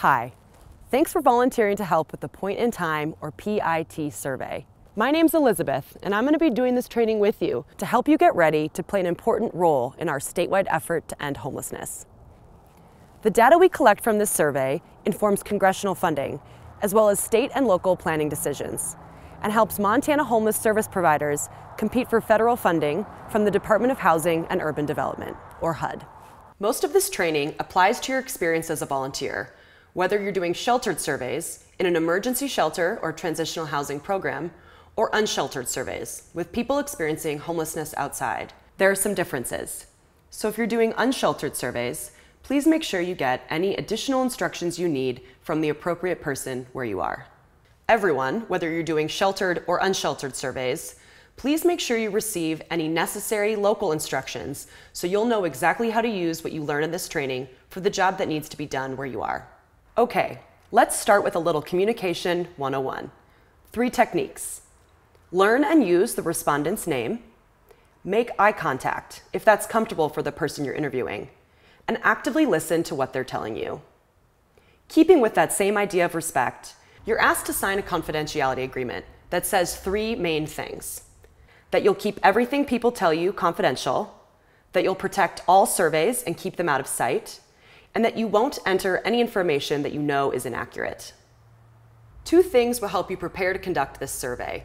Hi, thanks for volunteering to help with the Point in Time, or PIT, survey. My name's Elizabeth, and I'm going to be doing this training with you to help you get ready to play an important role in our statewide effort to end homelessness. The data we collect from this survey informs congressional funding, as well as state and local planning decisions, and helps Montana homeless service providers compete for federal funding from the Department of Housing and Urban Development, or HUD. Most of this training applies to your experience as a volunteer, whether you're doing sheltered surveys in an emergency shelter or transitional housing program, or unsheltered surveys with people experiencing homelessness outside. There are some differences. So if you're doing unsheltered surveys, please make sure you get any additional instructions you need from the appropriate person where you are. Everyone, whether you're doing sheltered or unsheltered surveys, please make sure you receive any necessary local instructions so you'll know exactly how to use what you learn in this training for the job that needs to be done where you are. Okay, let's start with a little Communication 101. 3 techniques. Learn and use the respondent's name. Make eye contact, if that's comfortable for the person you're interviewing, and actively listen to what they're telling you. Keeping with that same idea of respect, you're asked to sign a confidentiality agreement that says 3 main things: that you'll keep everything people tell you confidential, that you'll protect all surveys and keep them out of sight, and that you won't enter any information that you know is inaccurate. 2 things will help you prepare to conduct this survey: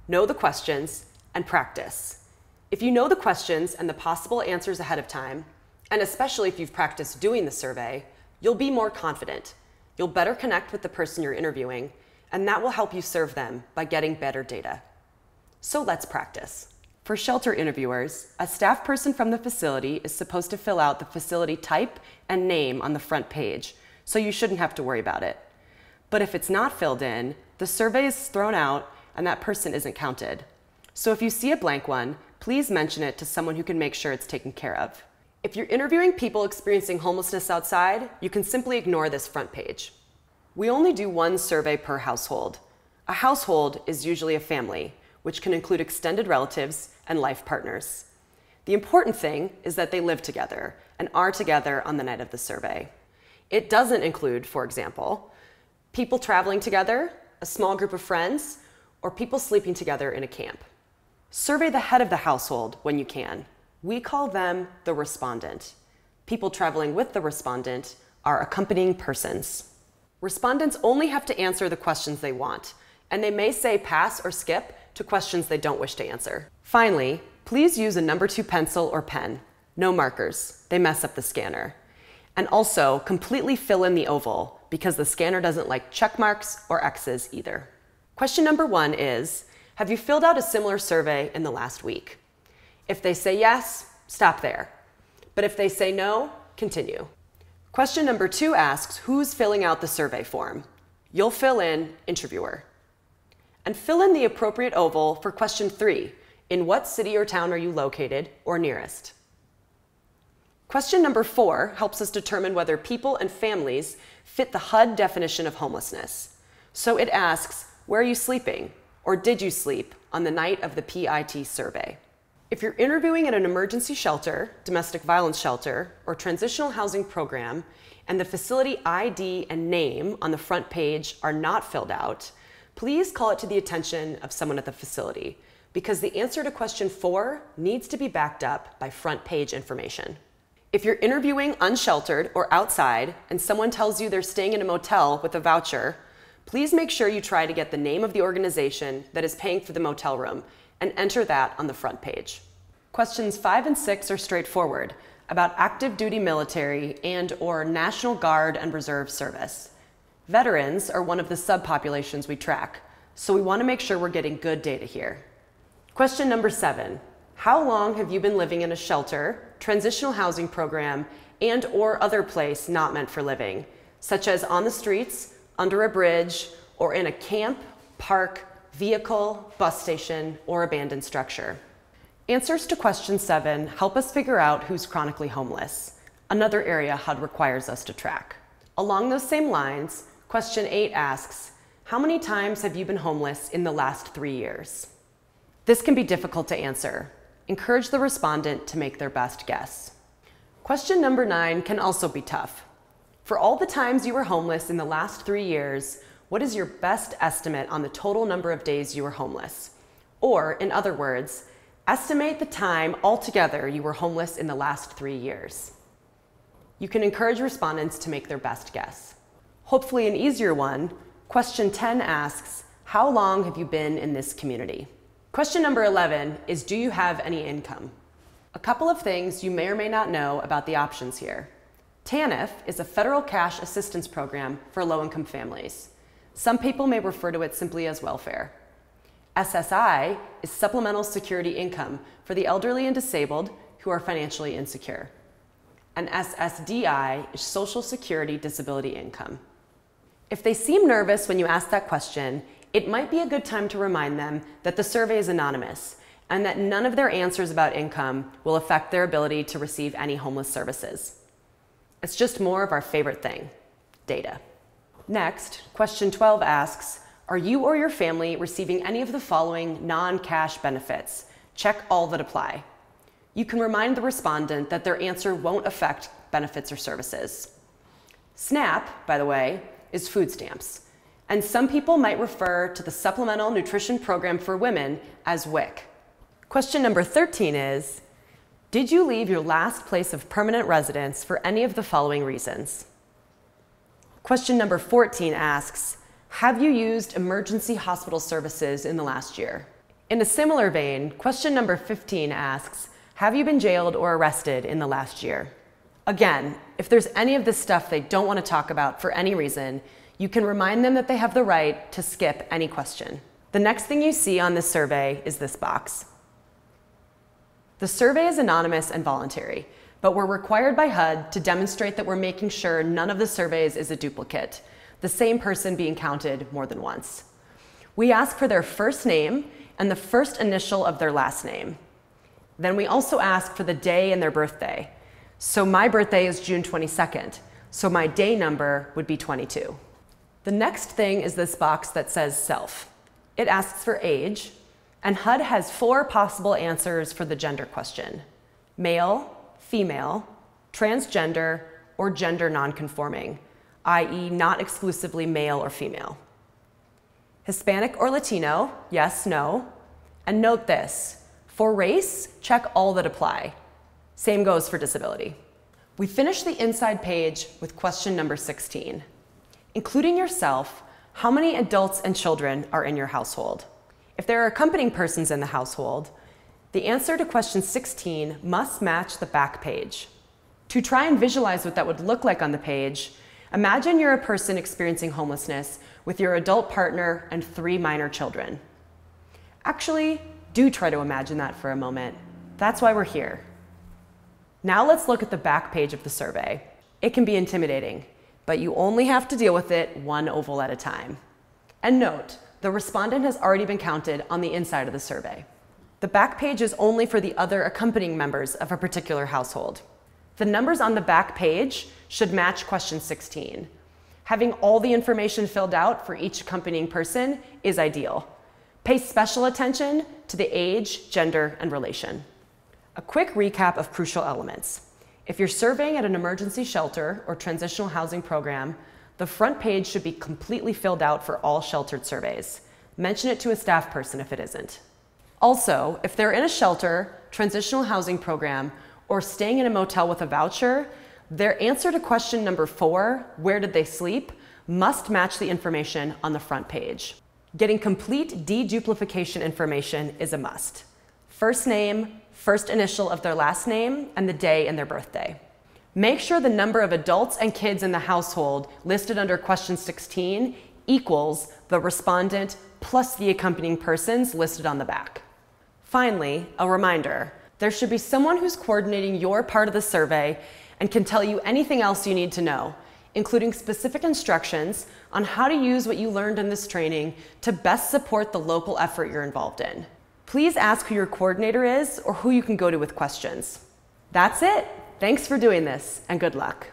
know the questions and practice. If you know the questions and the possible answers ahead of time, and especially if you've practiced doing the survey, you'll be more confident. You'll better connect with the person you're interviewing, and that will help you serve them by getting better data. So let's practice. For shelter interviewers, a staff person from the facility is supposed to fill out the facility type and name on the front page, so you shouldn't have to worry about it. But if it's not filled in, the survey is thrown out and that person isn't counted. So if you see a blank one, please mention it to someone who can make sure it's taken care of. If you're interviewing people experiencing homelessness outside, you can simply ignore this front page. We only do 1 survey per household. A household is usually a family, which can include extended relatives and life partners. The important thing is that they live together and are together on the night of the survey. It doesn't include, for example, people traveling together, a small group of friends, or people sleeping together in a camp. Survey the head of the household when you can. We call them the respondent. People traveling with the respondent are accompanying persons. Respondents only have to answer the questions they want, and they may say pass or skip to questions they don't wish to answer. Finally, please use a number 2 pencil or pen. No markers, they mess up the scanner. And also, completely fill in the oval, because the scanner doesn't like check marks or X's either. Question number 1 is, have you filled out a similar survey in the last week? If they say yes, stop there. But if they say no, continue. Question number 2 asks, who's filling out the survey form? You'll fill in interviewer. And fill in the appropriate oval for question 3. In what city or town are you located or nearest? Question number 4 helps us determine whether people and families fit the HUD definition of homelessness. So it asks, where are you sleeping? Or did you sleep on the night of the PIT survey? If you're interviewing at an emergency shelter, domestic violence shelter, or transitional housing program, and the facility ID and name on the front page are not filled out, please call it to the attention of someone at the facility, because the answer to question 4 needs to be backed up by front page information. If you're interviewing unsheltered or outside and someone tells you they're staying in a motel with a voucher, please make sure you try to get the name of the organization that is paying for the motel room and enter that on the front page. Questions 5 and 6 are straightforward, about active duty military and/or National Guard and Reserve service. Veterans are one of the subpopulations we track, so we want to make sure we're getting good data here. Question number 7. How long have you been living in a shelter, transitional housing program, and/or other place not meant for living, such as on the streets, under a bridge, or in a camp, park, vehicle, bus station, or abandoned structure? Answers to question 7 help us figure out who's chronically homeless, another area HUD requires us to track. Along those same lines, question 8 asks, how many times have you been homeless in the last 3 years? This can be difficult to answer. Encourage the respondent to make their best guess. Question number 9 can also be tough. For all the times you were homeless in the last 3 years, what is your best estimate on the total number of days you were homeless? Or, in other words, estimate the time altogether you were homeless in the last 3 years. You can encourage respondents to make their best guess. Hopefully an easier one, question 10 asks, how long have you been in this community? Question number 11 is, do you have any income? A couple of things you may or may not know about the options here. TANF is a federal cash assistance program for low-income families. Some people may refer to it simply as welfare. SSI is supplemental security income for the elderly and disabled who are financially insecure. And SSDI is Social Security disability income. If they seem nervous when you ask that question, it might be a good time to remind them that the survey is anonymous and that none of their answers about income will affect their ability to receive any homeless services. It's just more of our favorite thing, data. Next, question 12 asks, are you or your family receiving any of the following non-cash benefits? Check all that apply. You can remind the respondent that their answer won't affect benefits or services. SNAP, by the way, is food stamps, and some people might refer to the Supplemental Nutrition Program for Women as WIC. Question number 13 is, did you leave your last place of permanent residence for any of the following reasons? Question number 14 asks, have you used emergency hospital services in the last year? In a similar vein, question number 15 asks, have you been jailed or arrested in the last year? Again, if there's any of this stuff they don't want to talk about for any reason, you can remind them that they have the right to skip any question. The next thing you see on this survey is this box. The survey is anonymous and voluntary, but we're required by HUD to demonstrate that we're making sure none of the surveys is a duplicate, the same person being counted more than once. We ask for their first name and the first initial of their last name. Then we also ask for the day and their birthday. So my birthday is June 22nd, so my day number would be 22. The next thing is this box that says self. It asks for age, and HUD has 4 possible answers for the gender question: male, female, transgender, or gender nonconforming, i.e. not exclusively male or female. Hispanic or Latino, yes, no. And note this, for race, check all that apply. Same goes for disability. We finish the inside page with question number 16. Including yourself, how many adults and children are in your household? If there are accompanying persons in the household, the answer to question 16 must match the back page. To try and visualize what that would look like on the page, imagine you're a person experiencing homelessness with your adult partner and 3 minor children. Actually, do try to imagine that for a moment. That's why we're here. Now let's look at the back page of the survey. It can be intimidating, but you only have to deal with it one oval at a time. And note, the respondent has already been counted on the inside of the survey. The back page is only for the other accompanying members of a particular household. The numbers on the back page should match question 16. Having all the information filled out for each accompanying person is ideal. Pay special attention to the age, gender, and relation. A quick recap of crucial elements. If you're surveying at an emergency shelter or transitional housing program, the front page should be completely filled out for all sheltered surveys. Mention it to a staff person if it isn't. Also, if they're in a shelter, transitional housing program, or staying in a motel with a voucher, their answer to question number 4, where did they sleep, must match the information on the front page. Getting complete deduplication information is a must. First name, first initial of their last name, and the day and their birthday. Make sure the number of adults and kids in the household listed under question 16 equals the respondent plus the accompanying persons listed on the back. Finally, a reminder, there should be someone who's coordinating your part of the survey and can tell you anything else you need to know, including specific instructions on how to use what you learned in this training to best support the local effort you're involved in. Please ask who your coordinator is or who you can go to with questions. That's it. Thanks for doing this, and good luck.